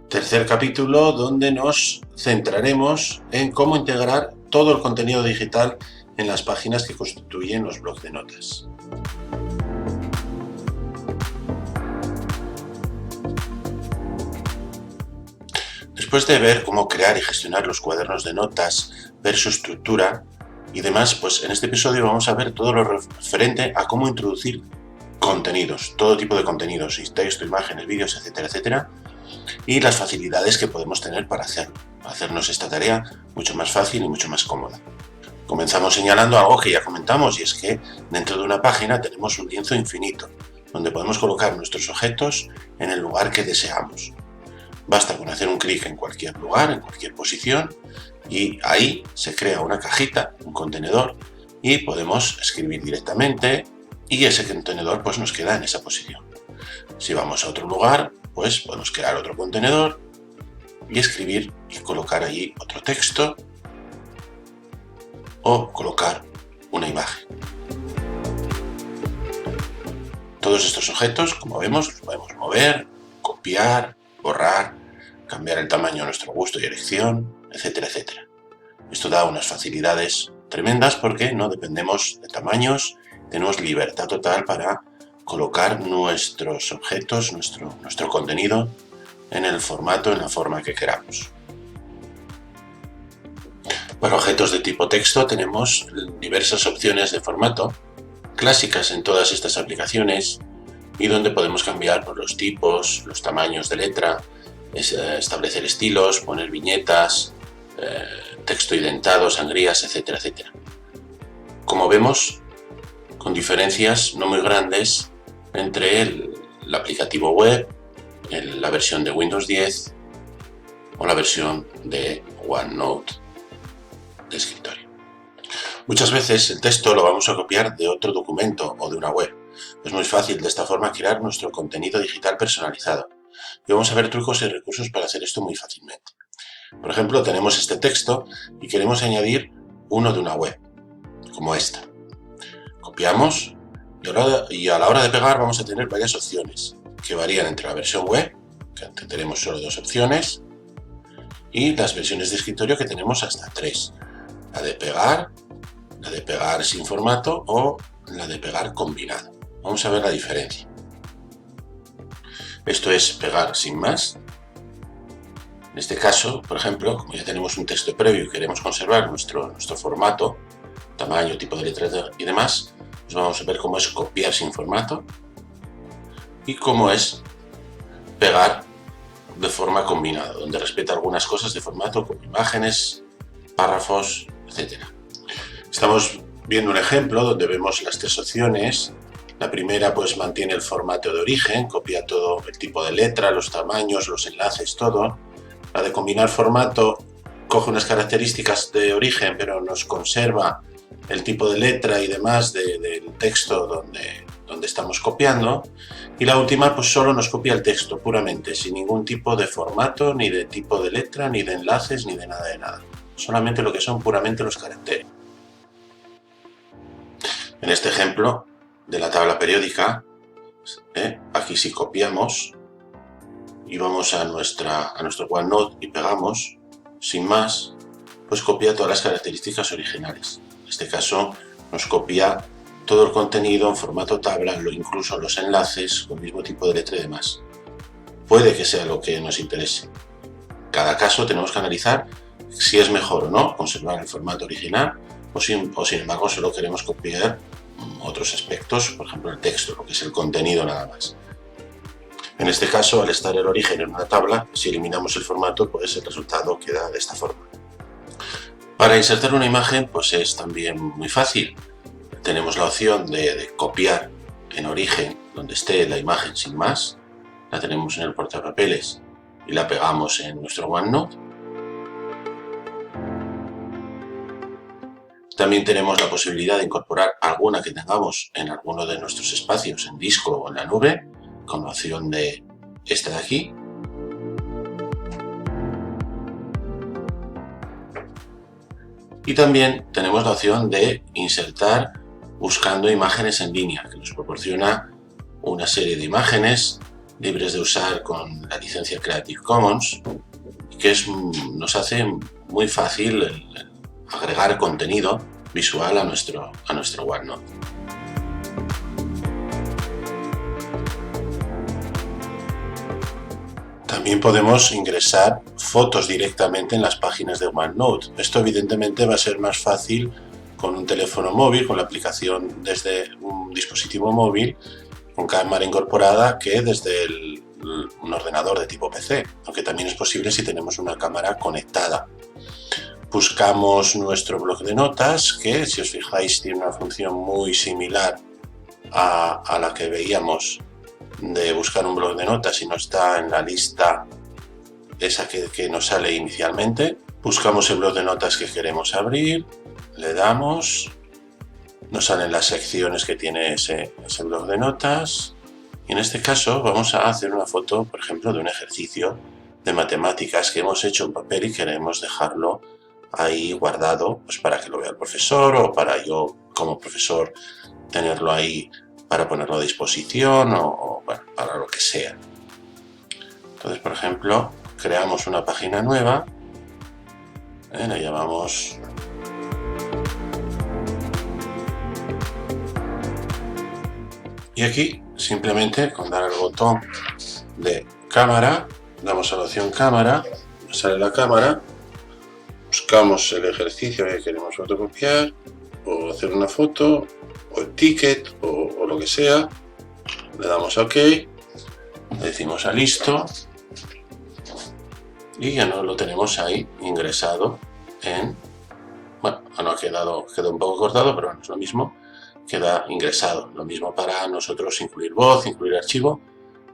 Tercer capítulo donde nos centraremos en cómo integrar todo el contenido digital en las páginas que constituyen los blocs de notas. Después de ver cómo crear y gestionar los cuadernos de notas, ver su estructura y demás, pues en este episodio vamos a ver todo lo referente a cómo introducir contenidos, todo tipo de contenidos, texto, imágenes, vídeos, etcétera, etcétera, y las facilidades que podemos tener para hacernos esta tarea mucho más fácil y mucho más cómoda. Comenzamos señalando algo que ya comentamos, y es que dentro de una página tenemos un lienzo infinito, donde podemos colocar nuestros objetos en el lugar que deseamos. Basta con hacer un clic en cualquier lugar, en cualquier posición, y ahí se crea una cajita, un contenedor, y podemos escribir directamente, y ese contenedor pues nos queda en esa posición. Si vamos a otro lugar, pues podemos crear otro contenedor y escribir y colocar allí otro texto o colocar una imagen. Todos estos objetos, como vemos, los podemos mover, copiar, borrar, cambiar el tamaño a nuestro gusto y elección, etcétera, etcétera. Esto da unas facilidades tremendas porque no dependemos de tamaños, tenemos libertad total para colocar nuestros objetos, nuestro contenido en el formato, en la forma que queramos. Para objetos de tipo texto tenemos diversas opciones de formato, clásicas en todas estas aplicaciones, y donde podemos cambiar por los tipos, los tamaños de letra, establecer estilos, poner viñetas, texto indentado, sangrías, etcétera, etcétera. Como vemos, con diferencias no muy grandes entre el aplicativo web, la versión de Windows 10 o la versión de OneNote de escritorio. Muchas veces el texto lo vamos a copiar de otro documento o de una web. Es muy fácil de esta forma crear nuestro contenido digital personalizado. Y vamos a ver trucos y recursos para hacer esto muy fácilmente. Por ejemplo, tenemos este texto y queremos añadir uno de una web, como esta. Copiamos y a la hora de pegar vamos a tener varias opciones que varían entre la versión web, que tenemos solo 2 opciones, y las versiones de escritorio, que tenemos hasta 3. La de pegar sin formato o la de pegar combinado. Vamos a ver la diferencia. Esto es pegar sin más. En este caso, por ejemplo, como ya tenemos un texto previo y queremos conservar nuestro formato, tamaño, tipo de letra y demás, pues vamos a ver cómo es copiar sin formato y cómo es pegar de forma combinada, donde respeta algunas cosas de formato como imágenes, párrafos, etc. Estamos viendo un ejemplo donde vemos las 3 opciones. La primera pues mantiene el formato de origen, copia todo el tipo de letra, los tamaños, los enlaces, todo. La de combinar formato coge unas características de origen, pero nos conserva el tipo de letra y demás del texto donde estamos copiando. Y la última pues solo nos copia el texto puramente, sin ningún tipo de formato, ni de tipo de letra, ni de enlaces, ni de nada de nada. Solamente lo que son puramente los caracteres. En este ejemplo de la tabla periódica, aquí si copiamos y vamos a nuestro OneNote y pegamos, sin más, pues copia todas las características originales. En este caso nos copia todo el contenido en formato tabla, incluso los enlaces con el mismo tipo de letra y demás. Puede que sea lo que nos interese. Cada caso tenemos que analizar si es mejor o no conservar el formato original o sin embargo solo queremos copiar otros aspectos, por ejemplo el texto, lo que es el contenido nada más. En este caso, al estar el origen en una tabla, si eliminamos el formato, pues el resultado queda de esta forma. Para insertar una imagen, pues es también muy fácil. Tenemos la opción de copiar en origen, donde esté la imagen sin más. La tenemos en el portapapeles y la pegamos en nuestro OneNote. También tenemos la posibilidad de incorporar alguna que tengamos en alguno de nuestros espacios, en disco o en la nube, con la opción de esta de aquí. Y también tenemos la opción de insertar buscando imágenes en línea, que nos proporciona una serie de imágenes libres de usar con la licencia Creative Commons, que nos hace muy fácil el agregar contenido visual a nuestro OneNote. También podemos ingresar fotos directamente en las páginas de OneNote. Esto evidentemente va a ser más fácil con un teléfono móvil, con la aplicación desde un dispositivo móvil con cámara incorporada, que desde un ordenador de tipo PC, aunque también es posible si tenemos una cámara conectada. Buscamos nuestro bloc de notas, que si os fijáis tiene una función muy similar a la que veíamos de buscar un bloc de notas y no está en la lista esa que nos sale inicialmente. Buscamos el bloc de notas que queremos abrir, le damos, nos salen las secciones que tiene ese bloc de notas, y en este caso vamos a hacer una foto, por ejemplo, de un ejercicio de matemáticas que hemos hecho en papel y queremos dejarlo ahí guardado, pues para que lo vea el profesor, o para yo como profesor tenerlo ahí para ponerlo a disposición, o bueno, para lo que sea. Entonces, por ejemplo, creamos una página nueva, la llamamos y aquí simplemente con dar al botón de cámara, damos a la opción cámara, nos sale la cámara, buscamos el ejercicio que queremos fotocopiar o hacer una foto, o el ticket, o lo que sea, le damos a OK, le decimos a listo y ya nos lo tenemos ahí ingresado en, bueno, no quedó un poco cortado, pero no es lo mismo, queda ingresado. Lo mismo para nosotros incluir voz, incluir archivo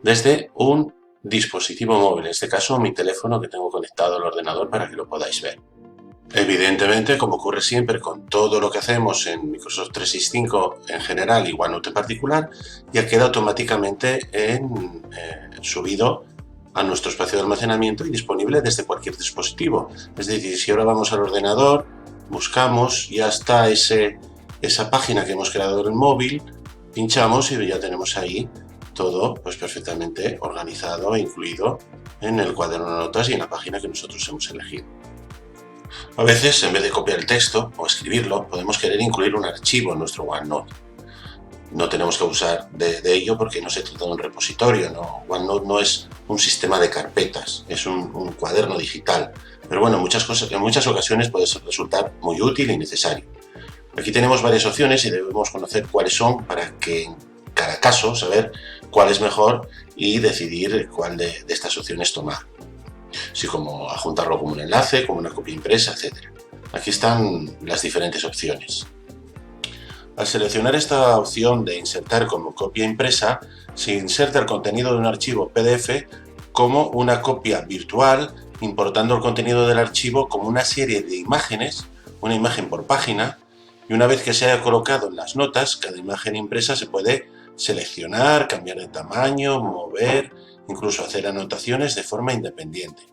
desde un dispositivo móvil, en este caso mi teléfono que tengo conectado al ordenador para que lo podáis ver. Evidentemente, como ocurre siempre con todo lo que hacemos en Microsoft 365 en general y OneNote en particular, ya queda automáticamente subido a nuestro espacio de almacenamiento y disponible desde cualquier dispositivo. Es decir, si ahora vamos al ordenador, buscamos, ya está esa página que hemos creado en el móvil, pinchamos y ya tenemos ahí todo pues perfectamente organizado e incluido en el cuaderno de notas y en la página que nosotros hemos elegido. A veces, en vez de copiar el texto o escribirlo, podemos querer incluir un archivo en nuestro OneNote. No tenemos que abusar de ello porque no se trata de un repositorio, ¿no? OneNote no es un sistema de carpetas, es un cuaderno digital. Pero bueno, en muchas ocasiones puede resultar muy útil y necesario. Aquí tenemos varias opciones y debemos conocer cuáles son para que en cada caso saber cuál es mejor y decidir cuál de estas opciones tomar. Así como adjuntarlo como un enlace, como una copia impresa, etc. Aquí están las diferentes opciones. Al seleccionar esta opción de insertar como copia impresa, se inserta el contenido de un archivo PDF como una copia virtual, importando el contenido del archivo como una serie de imágenes, una imagen por página, y una vez que se haya colocado en las notas, cada imagen impresa se puede seleccionar, cambiar de tamaño, mover, incluso hacer anotaciones de forma independiente.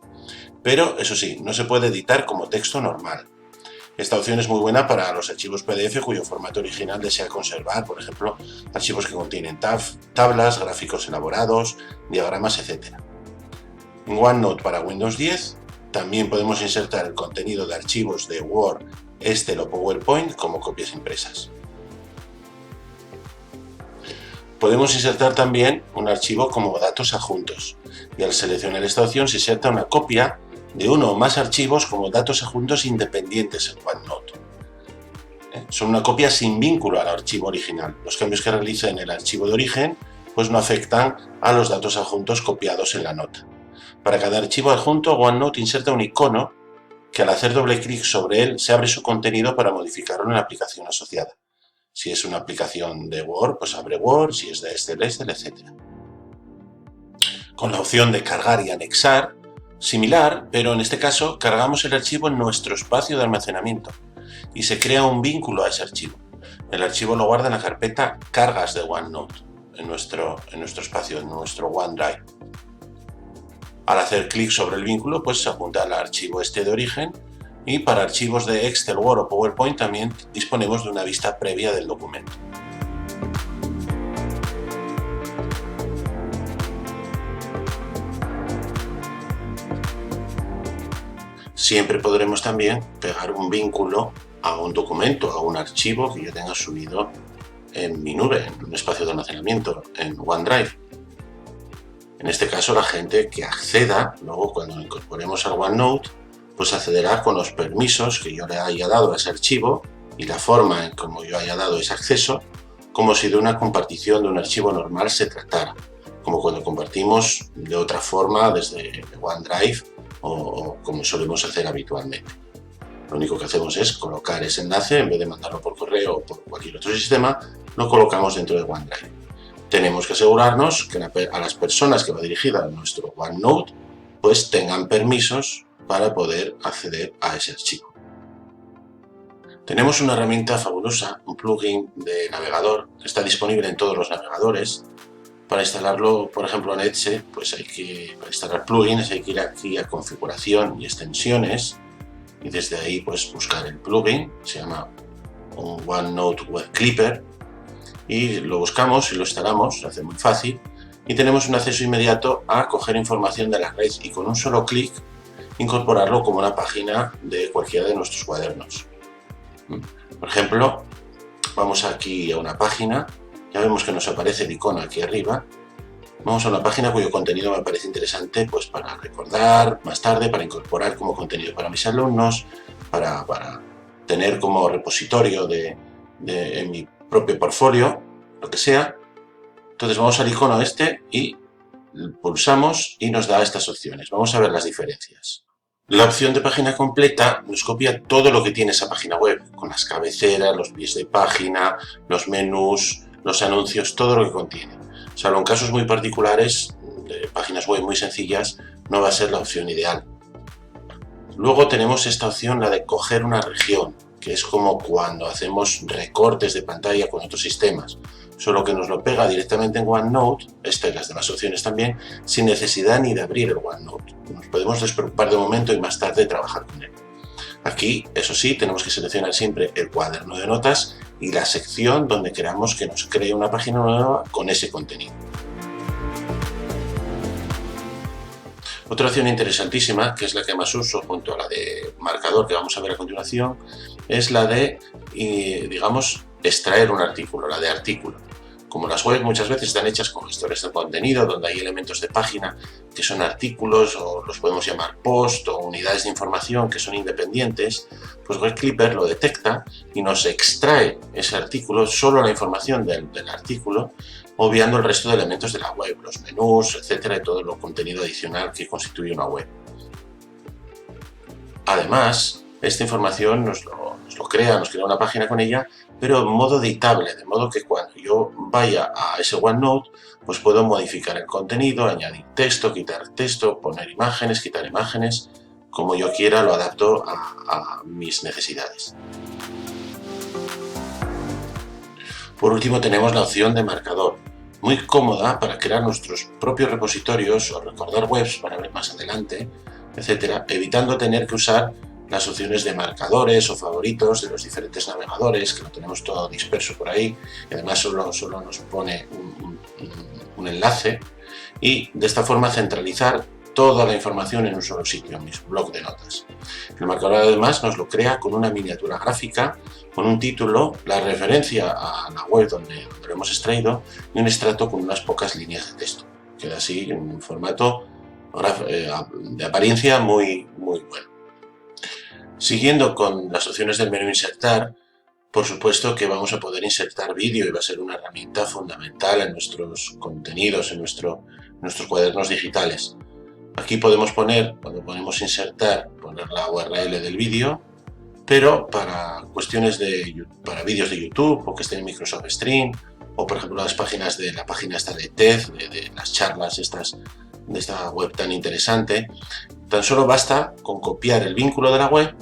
Pero, eso sí, no se puede editar como texto normal. Esta opción es muy buena para los archivos PDF cuyo formato original desea conservar, por ejemplo, archivos que contienen tablas, gráficos elaborados, diagramas, etc. En OneNote para Windows 10 también podemos insertar el contenido de archivos de Word, Excel o PowerPoint como copias impresas. Podemos insertar también un archivo como datos adjuntos, y al seleccionar esta opción se inserta una copia de uno o más archivos como datos adjuntos independientes en OneNote. Son una copia sin vínculo al archivo original. Los cambios que realice en el archivo de origen pues no afectan a los datos adjuntos copiados en la nota. Para cada archivo adjunto, OneNote inserta un icono que al hacer doble clic sobre él se abre su contenido para modificarlo en la aplicación asociada. Si es una aplicación de Word, pues abre Word, si es de Excel, etc. Con la opción de cargar y anexar, similar, pero en este caso cargamos el archivo en nuestro espacio de almacenamiento y se crea un vínculo a ese archivo. El archivo lo guarda en la carpeta cargas de OneNote, en nuestro espacio, en nuestro OneDrive. Al hacer clic sobre el vínculo, pues se apunta al archivo de origen, y para archivos de Excel, Word o PowerPoint también disponemos de una vista previa del documento. Siempre podremos también pegar un vínculo a un documento, a un archivo que yo tenga subido en mi nube, en un espacio de almacenamiento, en OneDrive. En este caso, la gente que acceda, luego cuando lo incorporemos al OneNote, pues accederá con los permisos que yo le haya dado a ese archivo y la forma en como yo haya dado ese acceso, como si de una compartición de un archivo normal se tratara, como cuando compartimos de otra forma desde OneDrive o como solemos hacer habitualmente. Lo único que hacemos es colocar ese enlace, en vez de mandarlo por correo o por cualquier otro sistema, lo colocamos dentro de OneDrive. Tenemos que asegurarnos que a las personas que va dirigida a nuestro OneNote pues tengan permisos para poder acceder a ese archivo. Tenemos una herramienta fabulosa, un plugin de navegador que está disponible en todos los navegadores. Para instalarlo, por ejemplo, en Edge, pues para instalar plugins hay que ir aquí a configuración y extensiones y desde ahí pues buscar el plugin, se llama un OneNote Web Clipper, y lo buscamos y lo instalamos, lo hace muy fácil y tenemos un acceso inmediato a coger información de la red y con un solo clic incorporarlo como una página de cualquiera de nuestros cuadernos. Por ejemplo, vamos aquí a una página, ya vemos que nos aparece el icono aquí arriba. Vamos a una página cuyo contenido me parece interesante pues para recordar más tarde, para incorporar como contenido para mis alumnos, para tener como repositorio en mi propio portfolio, lo que sea. Entonces vamos al icono este y pulsamos y nos da estas opciones. Vamos a ver las diferencias. La opción de página completa nos copia todo lo que tiene esa página web, con las cabeceras, los pies de página, los menús, los anuncios, todo lo que contiene. Salvo en casos muy particulares, de páginas web muy sencillas, no va a ser la opción ideal. Luego tenemos esta opción, la de coger una región, que es como cuando hacemos recortes de pantalla con otros sistemas, solo que nos lo pega directamente en OneNote, esta y las demás opciones también, sin necesidad ni de abrir el OneNote. Nos podemos despreocupar de momento y más tarde trabajar con él. Aquí, eso sí, tenemos que seleccionar siempre el cuaderno de notas y la sección donde queramos que nos cree una página nueva con ese contenido. Otra opción interesantísima, que es la que más uso junto a la de marcador que vamos a ver a continuación, es la de, digamos, extraer un artículo, la de artículo. Como las webs muchas veces están hechas con gestores de contenido, donde hay elementos de página que son artículos o los podemos llamar post o unidades de información que son independientes, pues Web Clipper lo detecta y nos extrae ese artículo, solo la información del artículo, obviando el resto de elementos de la web, los menús, etcétera, y todo el contenido adicional que constituye una web. Además, esta información nos crea una página con ella, pero en modo editable, de modo que cuando yo vaya a ese OneNote, pues puedo modificar el contenido, añadir texto, quitar texto, poner imágenes, quitar imágenes, como yo quiera, lo adapto a mis necesidades. Por último tenemos la opción de marcador, muy cómoda para crear nuestros propios repositorios o recordar webs para ver más adelante, etcétera, evitando tener que usar las opciones de marcadores o favoritos de los diferentes navegadores, que lo tenemos todo disperso por ahí, y además solo nos pone un enlace, y de esta forma centralizar toda la información en un solo sitio, en mi blog de notas. El marcador además nos lo crea con una miniatura gráfica, con un título, la referencia a la web donde lo hemos extraído y un extracto con unas pocas líneas de texto. Queda así en un formato de apariencia muy bueno. Siguiendo con las opciones del menú insertar, por supuesto que vamos a poder insertar vídeo y va a ser una herramienta fundamental en nuestros contenidos, en nuestros cuadernos digitales. Aquí podemos poner, cuando ponemos insertar, poner la URL del vídeo, pero para cuestiones para vídeos de YouTube o que estén en Microsoft Stream, o por ejemplo la página esta de TED, de las charlas de esta web tan interesante, tan solo basta con copiar el vínculo de la web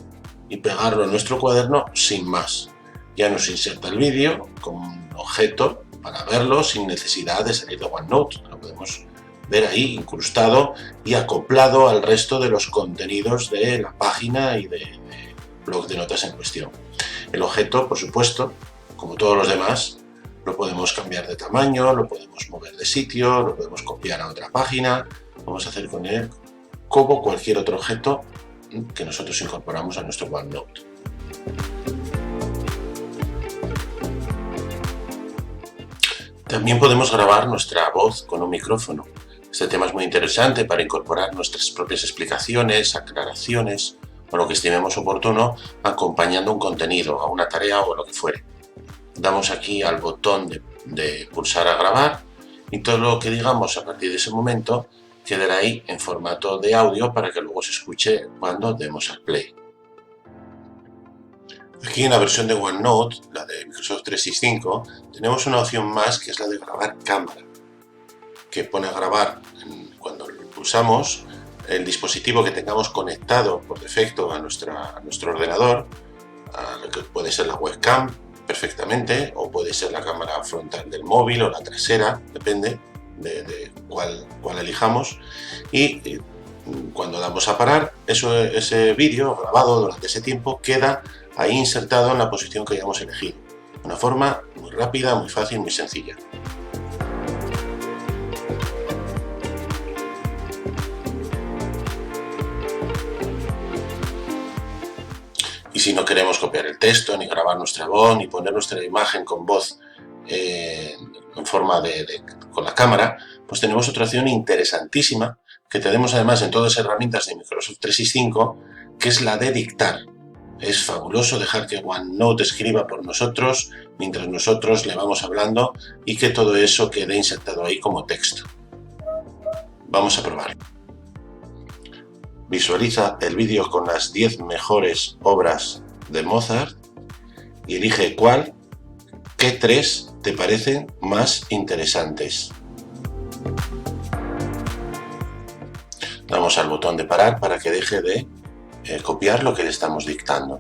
y pegarlo en nuestro cuaderno sin más. Ya nos inserta el vídeo como un objeto para verlo sin necesidad de salir de OneNote. Lo podemos ver ahí incrustado y acoplado al resto de los contenidos de la página y de blog de notas en cuestión. El objeto, por supuesto, como todos los demás, lo podemos cambiar de tamaño, lo podemos mover de sitio, lo podemos copiar a otra página, vamos a hacer con él como cualquier otro objeto que nosotros incorporamos a nuestro OneNote. También podemos grabar nuestra voz con un micrófono. Este tema es muy interesante para incorporar nuestras propias explicaciones, aclaraciones o lo que estimemos oportuno acompañando un contenido, a una tarea o lo que fuere. Damos aquí al botón de pulsar a grabar y todo lo que digamos a partir de ese momento quedará ahí en formato de audio para que luego se escuche cuando demos al play. Aquí en la versión de OneNote, la de Microsoft 365, tenemos una opción más que es la de grabar cámara, que pone a grabar cuando lo pulsamos el dispositivo que tengamos conectado por defecto a nuestro ordenador, que puede ser la webcam perfectamente, o puede ser la cámara frontal del móvil o la trasera, depende de cuál elijamos, y cuando damos a parar, ese vídeo grabado durante ese tiempo queda ahí insertado en la posición que hayamos elegido. Una forma muy rápida, muy fácil, muy sencilla. Y si no queremos copiar el texto, ni grabar nuestra voz, ni poner nuestra imagen con voz en forma con la cámara, pues tenemos otra opción interesantísima que tenemos además en todas las herramientas de Microsoft 365, que es la de dictar. Es fabuloso dejar que OneNote escriba por nosotros mientras nosotros le vamos hablando y que todo eso quede insertado ahí como texto. Vamos a probarlo. Visualiza el vídeo con las 10 mejores obras de Mozart y elige qué 3 te parecen más interesantes. Damos al botón de parar para que deje de copiar lo que le estamos dictando.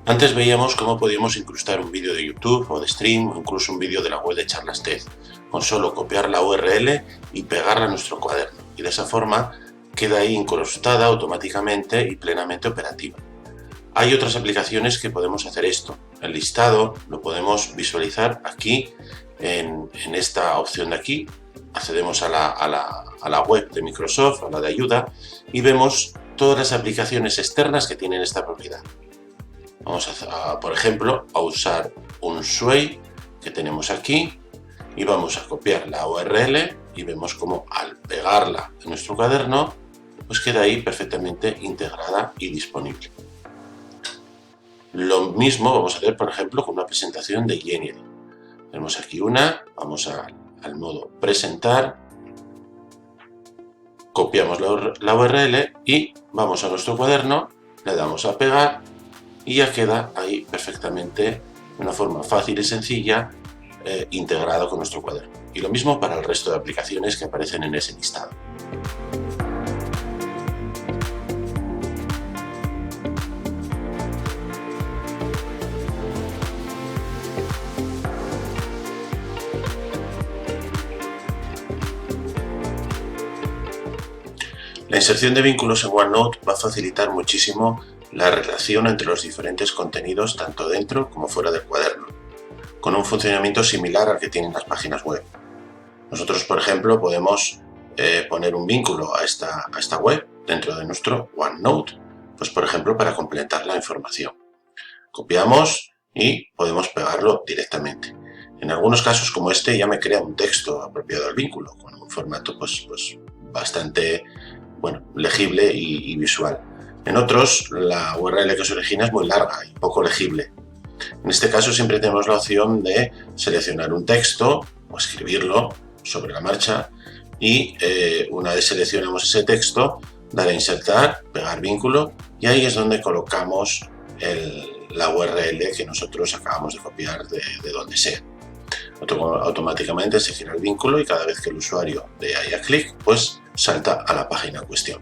Antes veíamos cómo podíamos incrustar un vídeo de YouTube o de Stream o incluso un vídeo de la web de Charlas TED, con solo copiar la URL y pegarla a nuestro cuaderno, y de esa forma queda ahí incrustada automáticamente y plenamente operativa. Hay otras aplicaciones que podemos hacer esto. El listado lo podemos visualizar aquí en esta opción de aquí. Accedemos a la web de Microsoft, a la de ayuda, y vemos todas las aplicaciones externas que tienen esta propiedad. Vamos por ejemplo, a usar un Sway que tenemos aquí y vamos a copiar la URL y vemos cómo al pegarla en nuestro cuaderno pues queda ahí perfectamente integrada y disponible. Lo mismo vamos a hacer, por ejemplo, con una presentación de Genially. Tenemos aquí vamos al modo presentar, copiamos la URL y vamos a nuestro cuaderno, le damos a pegar y ya queda ahí perfectamente de una forma fácil y sencilla integrado con nuestro cuaderno. Y lo mismo para el resto de aplicaciones que aparecen en ese listado. La inserción de vínculos en OneNote va a facilitar muchísimo la relación entre los diferentes contenidos tanto dentro como fuera del cuaderno, con un funcionamiento similar al que tienen las páginas web. Nosotros, por ejemplo, podemos poner un vínculo a esta web dentro de nuestro OneNote, pues por ejemplo para completar la información. Copiamos y podemos pegarlo directamente. En algunos casos como este ya me crea un texto apropiado al vínculo, con un formato pues bastante legible y visual. En otros, la URL que se origina es muy larga y poco legible. En este caso siempre tenemos la opción de seleccionar un texto o escribirlo sobre la marcha y una vez seleccionamos ese texto, dar a insertar, pegar vínculo y ahí es donde colocamos la URL que nosotros acabamos de copiar de donde sea. Automáticamente se gira el vínculo y cada vez que el usuario dé ahí a clic, pues salta a la página en cuestión.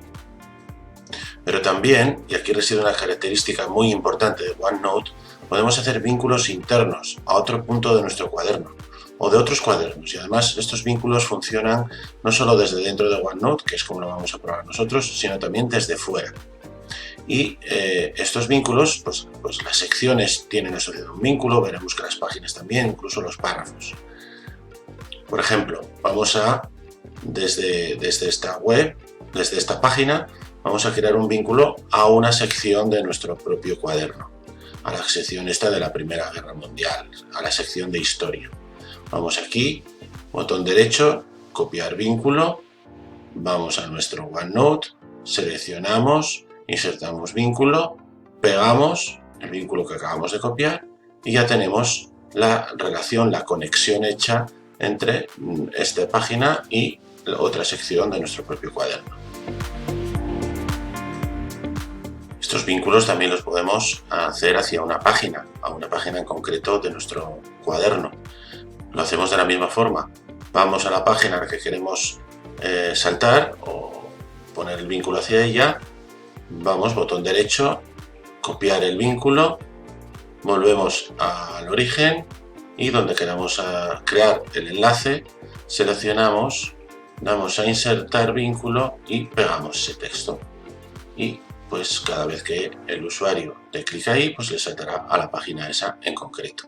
Pero también, y aquí reside una característica muy importante de OneNote, podemos hacer vínculos internos a otro punto de nuestro cuaderno o de otros cuadernos, y además estos vínculos funcionan no solo desde dentro de OneNote, que es como lo vamos a probar nosotros, sino también desde fuera. Y estos vínculos, pues las secciones tienen asociado un vínculo, veremos que las páginas también, incluso los párrafos. Por ejemplo, desde esta web, desde esta página, vamos a crear un vínculo a una sección de nuestro propio cuaderno, a la sección esta de la Primera Guerra Mundial, a la sección de historia. Vamos aquí, botón derecho, copiar vínculo, vamos a nuestro OneNote, seleccionamos, insertamos vínculo, pegamos el vínculo que acabamos de copiar y ya tenemos la relación, la conexión hecha entre esta página y la otra sección de nuestro propio cuaderno. Estos vínculos también los podemos hacer hacia una página, a una página en concreto de nuestro cuaderno. Lo hacemos de la misma forma. Vamos a la página a la que queremos saltar o poner el vínculo hacia ella. Vamos, botón derecho, copiar el vínculo, volvemos al origen y donde queramos crear el enlace, seleccionamos, damos a insertar vínculo y pegamos ese texto. Y pues cada vez que el usuario dé clic ahí, pues le saltará a la página esa en concreto.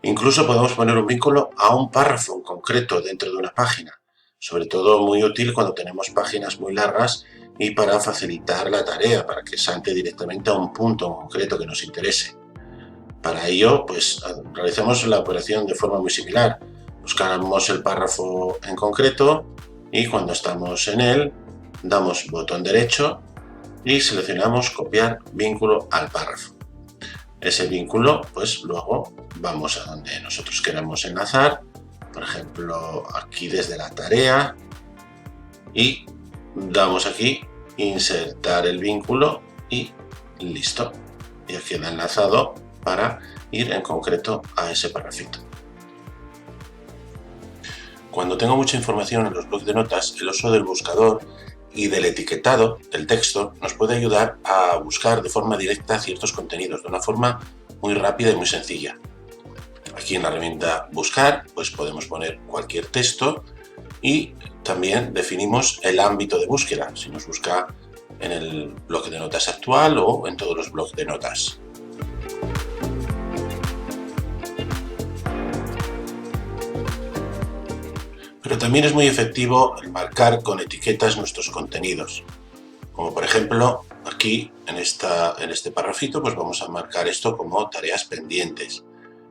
Incluso podemos poner un vínculo a un párrafo en concreto dentro de una página, sobre todo muy útil cuando tenemos páginas muy largas y para facilitar la tarea, para que salte directamente a un punto en concreto que nos interese. Para ello, pues realizamos la operación de forma muy similar. Buscamos el párrafo en concreto y cuando estamos en él, damos botón derecho y seleccionamos copiar vínculo al párrafo. Ese vínculo, pues luego vamos a donde nosotros queramos enlazar, por ejemplo, aquí desde la tarea y damos aquí insertar el vínculo y listo. Ya queda enlazado para ir en concreto a ese párrafito. Cuando tengo mucha información en los blocs de notas, el uso del buscador y del etiquetado del texto nos puede ayudar a buscar de forma directa ciertos contenidos de una forma muy rápida y muy sencilla. Aquí en la herramienta buscar pues podemos poner cualquier texto y también definimos el ámbito de búsqueda, si nos busca en el bloque de notas actual o en todos los blocs de notas. Pero también es muy efectivo el marcar con etiquetas nuestros contenidos. Como por ejemplo, aquí en este parrafito, pues vamos a marcar esto como tareas pendientes.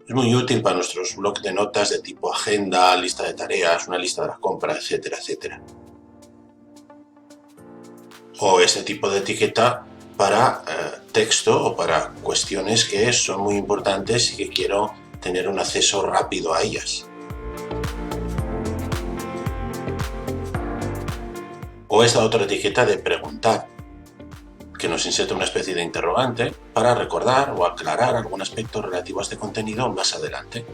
Es muy útil para nuestros blocs de notas de tipo agenda, lista de tareas, una lista de la compra, etcétera, etcétera. O este tipo de etiqueta para texto o para cuestiones que son muy importantes y que quiero tener un acceso rápido a ellas. O esta otra etiqueta de preguntar, que nos inserta una especie de interrogante para recordar o aclarar algún aspecto relativo a este contenido más adelante.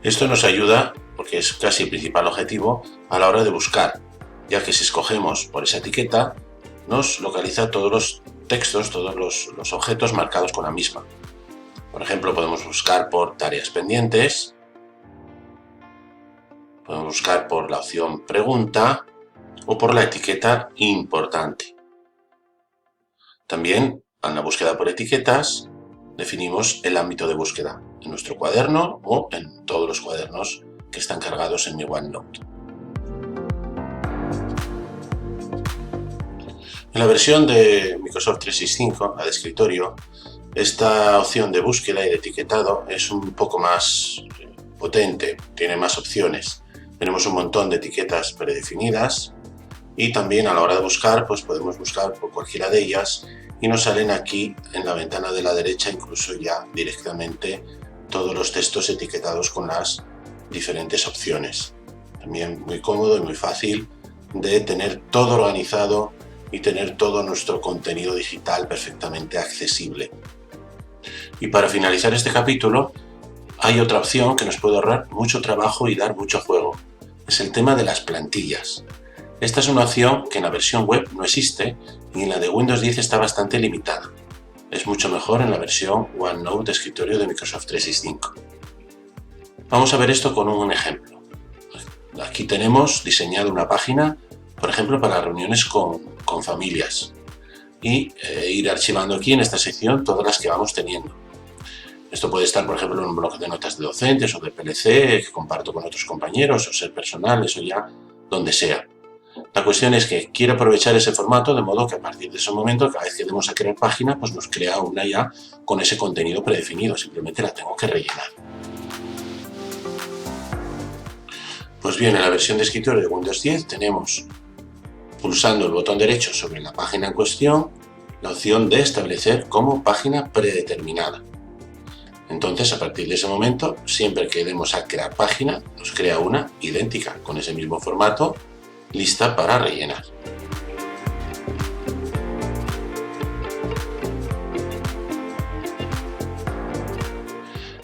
Esto nos ayuda, porque es casi el principal objetivo, a la hora de buscar, ya que si escogemos por esa etiqueta, nos localiza todos los textos, todos los objetos marcados con la misma. Por ejemplo, podemos buscar por tareas pendientes, podemos buscar por la opción pregunta o por la etiqueta importante. También, en la búsqueda por etiquetas, definimos el ámbito de búsqueda en nuestro cuaderno o en todos los cuadernos que están cargados en mi OneNote. En la versión de Microsoft 365, la de escritorio, esta opción de búsqueda y de etiquetado es un poco más potente, tiene más opciones. Tenemos un montón de etiquetas predefinidas y también a la hora de buscar, pues podemos buscar por cualquiera de ellas y nos salen aquí en la ventana de la derecha incluso ya directamente todos los textos etiquetados con las diferentes opciones. También muy cómodo y muy fácil de tener todo organizado y tener todo nuestro contenido digital perfectamente accesible. Y para finalizar este capítulo, hay otra opción que nos puede ahorrar mucho trabajo y dar mucho juego. Es el tema de las plantillas. Esta es una opción que en la versión web no existe y en la de Windows 10 está bastante limitada. Es mucho mejor en la versión OneNote de escritorio de Microsoft 365. Vamos a ver esto con un ejemplo. Aquí tenemos diseñada una página, por ejemplo, para reuniones con familias y ir archivando aquí en esta sección todas las que vamos teniendo. Esto puede estar, por ejemplo, en un bloc de notas de docentes o de PLC que comparto con otros compañeros o ser personal, eso ya donde sea. La cuestión es que quiero aprovechar ese formato de modo que a partir de ese momento, cada vez que demos a crear página, pues nos crea una ya con ese contenido predefinido, simplemente la tengo que rellenar. Pues bien, en la versión de escritorio de Windows 10 tenemos, pulsando el botón derecho sobre la página en cuestión, la opción de establecer como página predeterminada. Entonces, a partir de ese momento, siempre que demos a crear página, nos crea una idéntica, con ese mismo formato, lista para rellenar.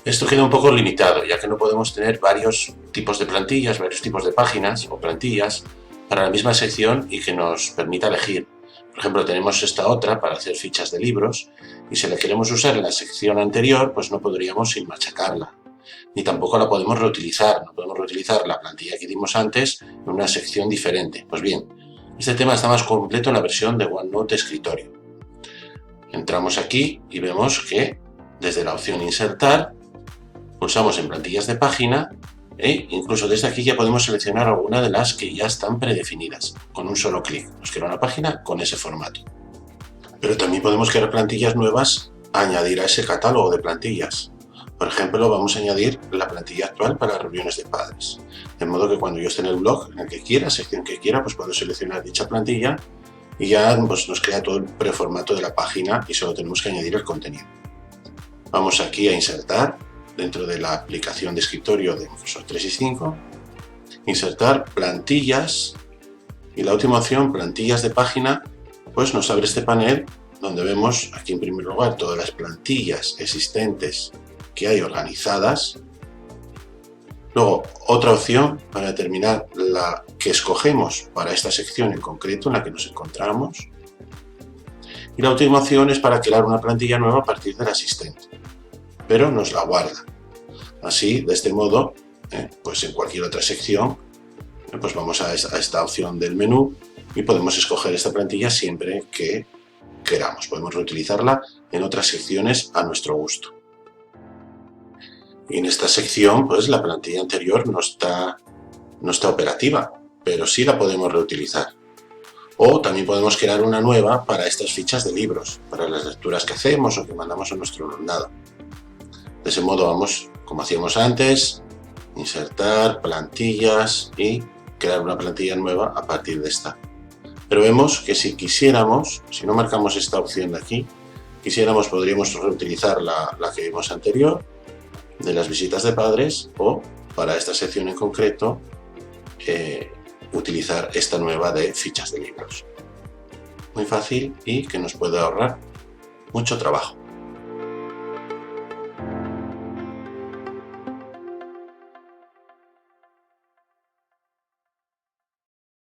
Esto queda un poco limitado, ya que no podemos tener varios tipos de plantillas, varios tipos de páginas o plantillas para la misma sección y que nos permita elegir. Por ejemplo, tenemos esta otra para hacer fichas de libros y si la queremos usar en la sección anterior, pues no podríamos sin machacarla. Ni tampoco la podemos reutilizar, no podemos reutilizar la plantilla que dimos antes en una sección diferente. Pues bien, este tema está más completo en la versión de OneNote escritorio. Entramos aquí y vemos que desde la opción Insertar, pulsamos en plantillas de página e incluso desde aquí ya podemos seleccionar alguna de las que ya están predefinidas. Con un solo clic nos crea una página con ese formato. Pero también podemos crear plantillas nuevas a añadir a ese catálogo de plantillas. Por ejemplo, vamos a añadir la plantilla actual para reuniones de padres. De modo que cuando yo esté en el blog, en el que quiera, sección que quiera, pues puedo seleccionar dicha plantilla y ya pues, nos crea todo el preformato de la página y solo tenemos que añadir el contenido. Vamos aquí a insertar dentro de la aplicación de escritorio de Microsoft 365, insertar plantillas y la última opción, plantillas de página, pues nos abre este panel donde vemos aquí en primer lugar todas las plantillas existentes que hay organizadas. Luego otra opción para determinar la que escogemos para esta sección en concreto en la que nos encontramos. Y la última opción es para crear una plantilla nueva a partir del asistente, pero nos la guarda. Así, de este modo, pues en cualquier otra sección, pues vamos a esta opción del menú y podemos escoger esta plantilla siempre que queramos. Podemos reutilizarla en otras secciones a nuestro gusto. Y en esta sección, pues la plantilla anterior no está operativa, pero sí la podemos reutilizar. O también podemos crear una nueva para estas fichas de libros, para las lecturas que hacemos o que mandamos a nuestro alumnado. De ese modo vamos, como hacíamos antes, insertar plantillas y crear una plantilla nueva a partir de esta. Pero vemos que si quisiéramos, si no marcamos esta opción de aquí, podríamos reutilizar la que vimos anterior, de las visitas de padres, o para esta sección en concreto, utilizar esta nueva de fichas de libros. Muy fácil y que nos puede ahorrar mucho trabajo.